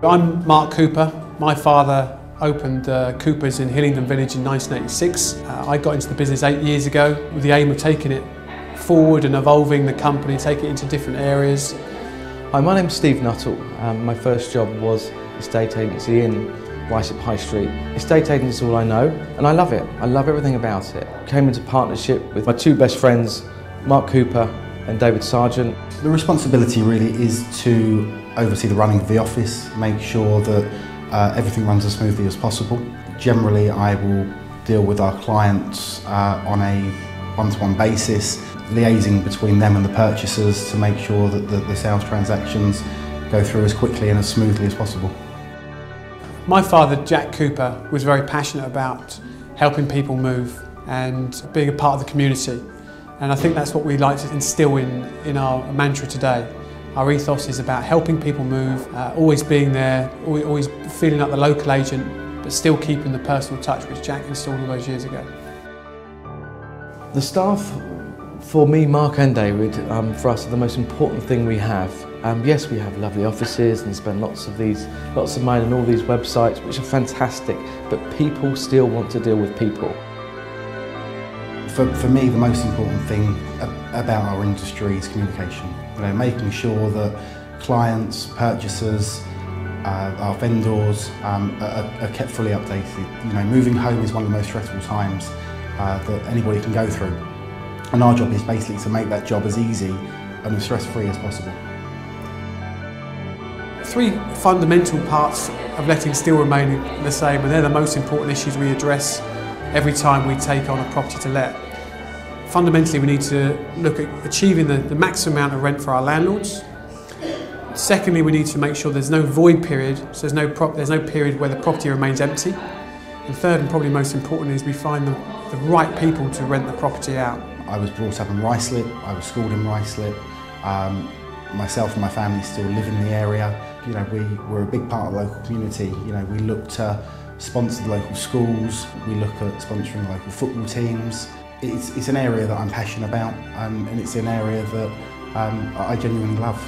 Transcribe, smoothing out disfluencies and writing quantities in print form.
I'm Mark Cooper. My father opened Cooper's in Hillingdon Village in 1986. I got into the business 8 years ago with the aim of taking it forward and evolving the company, taking it into different areas. Hi, my name's Steve Nuttall. My first job was estate agency in Ruislip High Street. Estate agency is all I know, and I love it. I love everything about it. Came into partnership with my two best friends, Mark Cooper and David Sargent. The responsibility really is to oversee the running of the office, make sure that everything runs as smoothly as possible. Generally, I will deal with our clients on a one-to-one basis, liaising between them and the purchasers to make sure that the sales transactions go through as quickly and as smoothly as possible. My father, Jack Cooper, was very passionate about helping people move and being a part of the community. And I think that's what we like to instill in our mantra today. Our ethos is about helping people move, always being there, always feeling like the local agent, but still keeping the personal touch which Jack installed all those years ago. The staff, for me, Mark and David, for us are the most important thing we have. Yes, we have lovely offices and spend lots of money on all these websites, which are fantastic, but people still want to deal with people. For me, the most important thing about our industry is communication. Making sure that clients, purchasers, our vendors are kept fully updated. Moving home is one of the most stressful times that anybody can go through. And our job is basically to make that job as easy and as stress-free as possible. Three fundamental parts of letting still remain the same, and they're the most important issues we address every time we take on a property to let. Fundamentally, we need to look at achieving the maximum amount of rent for our landlords. Secondly, we need to make sure there's no void period, so there's no period where the property remains empty. And third, and probably most important, is we find the right people to rent the property out. I was brought up in Ruislip, I was schooled in Ruislip. Myself and my family still live in the area. We're a big part of the local community. We look to sponsor the local schools, we look at sponsoring the local football teams. It's an area that I'm passionate about, and it's an area that I genuinely love.